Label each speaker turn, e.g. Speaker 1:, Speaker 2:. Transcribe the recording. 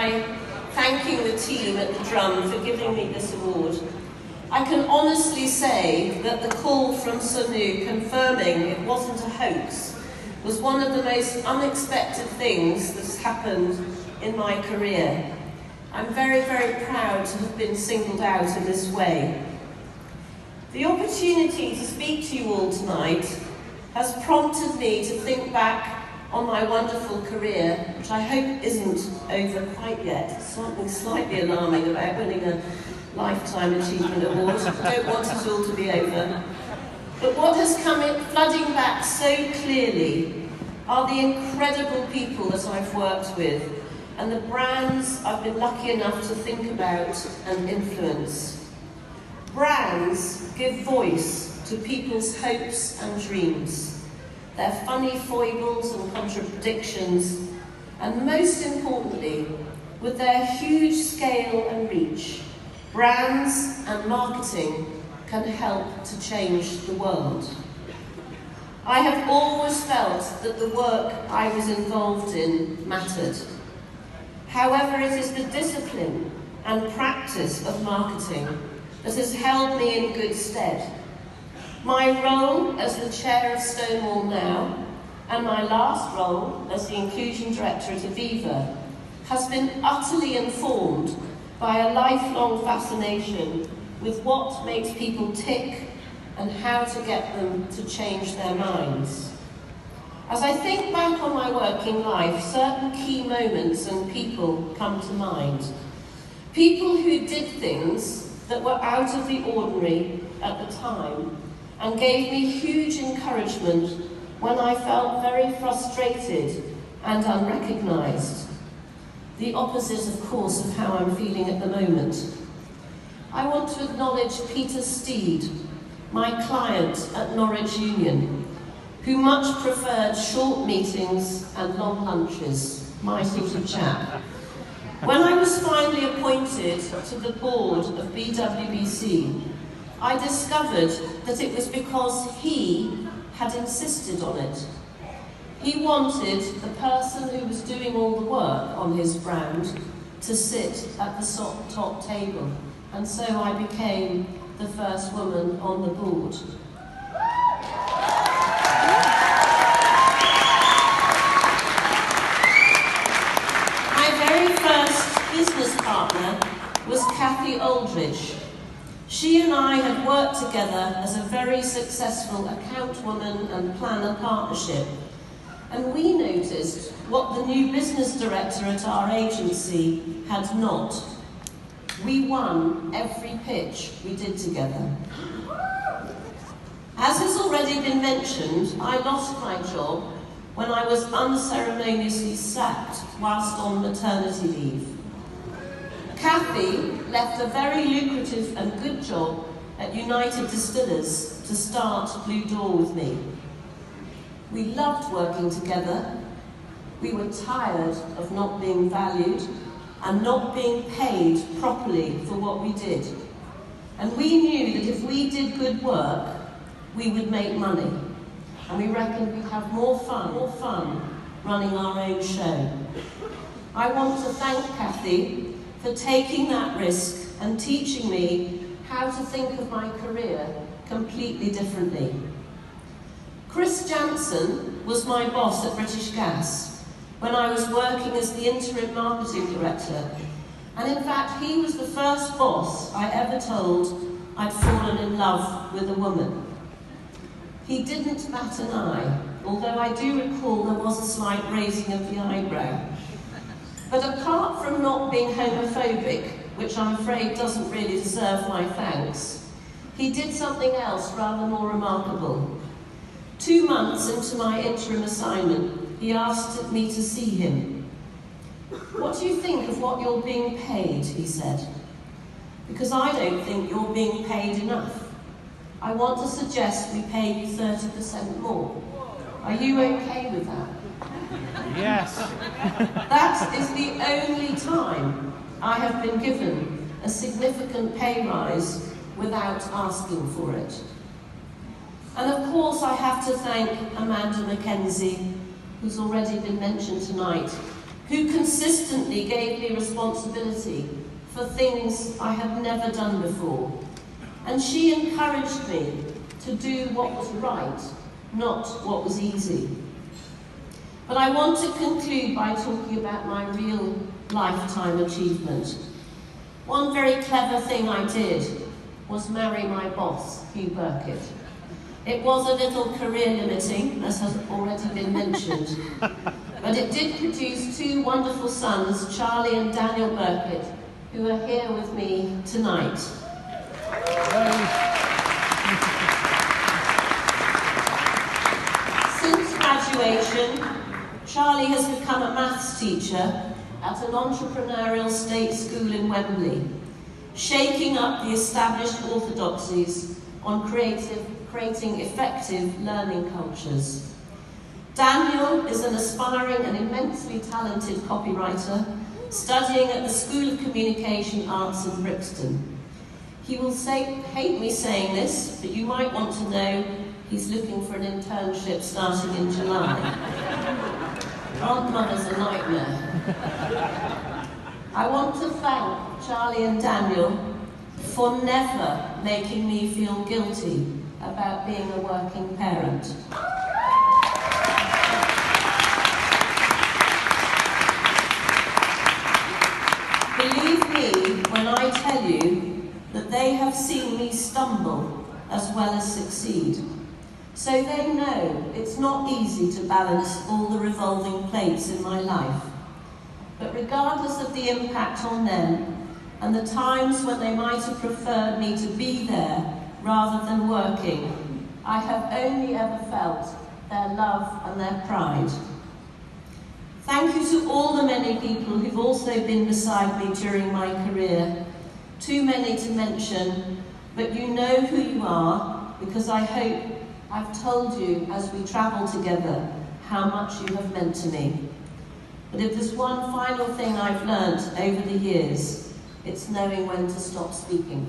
Speaker 1: by thanking the team at the Drum for giving me this award. I can honestly say that the call from Sonu confirming it wasn't a hoax was one of the most unexpected things that's happened in my career. I'm very, very proud to have been singled out in this way. The opportunity to speak to you all tonight has prompted me to think back on my wonderful career, which I hope isn't over quite yet. Something slightly alarming about winning a Lifetime Achievement Award. I don't want it all to be over. But what has come in flooding back so clearly are the incredible people that I've worked with and the brands I've been lucky enough to think about and influence. Brands give voice to people's hopes and dreams, their funny foibles and contradictions, and most importantly, with their huge scale and reach, brands and marketing can help to change the world. I have always felt that the work I was involved in mattered. However, it is the discipline and practice of marketing that has held me in good stead. My role as the chair of Stonewall Now, and my last role as the Inclusion Director at Aviva, has been utterly informed by a lifelong fascination with what makes people tick and how to get them to change their minds. As I think back on my working life, certain key moments and people come to mind. People who did things that were out of the ordinary at the time and gave me huge encouragement when I felt very frustrated and unrecognised. The opposite, of course, of how I'm feeling at the moment. I want to acknowledge Peter Steed, my client at Norwich Union, who much preferred short meetings and long lunches, my sort of chap. When I was finally appointed to the board of BWBC, I discovered that it was because he had insisted on it. He wanted the person who was doing all the work on his brand to sit at the top table, and so I became the first woman on the board. My very first business partner was Kathy Aldridge. She and I had worked together as a very successful account woman and planner partnership, and we noticed what the new business director at our agency had not. We won every pitch we did together. As has already been mentioned, I lost my job when I was unceremoniously sacked whilst on maternity leave. Kathy left a very lucrative and good job at United Distillers to start Blue Door with me. We loved working together. We were tired of not being valued and not being paid properly for what we did. And we knew that if we did good work, we would make money. And we reckoned we'd have more fun running our own show. I want to thank Kathy for taking that risk and teaching me how to think of my career completely differently. Chris Jansen was my boss at British Gas when I was working as the interim marketing director. And in fact, he was the first boss I ever told I'd fallen in love with a woman. He didn't bat an eye, although I do recall there was a slight raising of the eyebrow. But apart from not being homophobic, which I'm afraid doesn't really deserve my thanks, he did something else rather more remarkable. 2 months into my interim assignment, he asked me to see him. "What do you think of what you're being paid?" he said. "Because I don't think you're being paid enough. I want to suggest we pay you 30% more. Are you okay with that?"
Speaker 2: Yes.
Speaker 1: That is the only time I have been given a significant pay rise without asking for it. And of course I have to thank Amanda Mackenzie, who's already been mentioned tonight, who consistently gave me responsibility for things I had never done before. And she encouraged me to do what was right, not what was easy. But I want to conclude by talking about my real lifetime achievement. One very clever thing I did was marry my boss, Hugh Burkitt. It was a little career limiting, as has already been mentioned, but it did produce two wonderful sons, Charlie and Daniel Burkitt, who are here with me tonight. Since graduation, Charlie has become a maths teacher at an entrepreneurial state school in Wembley, shaking up the established orthodoxies on creating effective learning cultures. Daniel is an aspiring and immensely talented copywriter studying at the School of Communication Arts in Brixton. He will hate me saying this, but you might want to know he's looking for an internship starting in July. Aunt Mother's a nightmare. I want to thank Charlie and Daniel for never making me feel guilty about being a working parent. Believe me when I tell you that they have seen me stumble as well as succeed. So they know it's not easy to balance all the revolving plates in my life. But regardless of the impact on them, and the times when they might have preferred me to be there rather than working, I have only ever felt their love and their pride. Thank you to all the many people who've also been beside me during my career. Too many to mention, but you know who you are, because I hope I've told you as we travel together how much you have meant to me. But if there's one final thing I've learnt over the years, it's knowing when to stop speaking.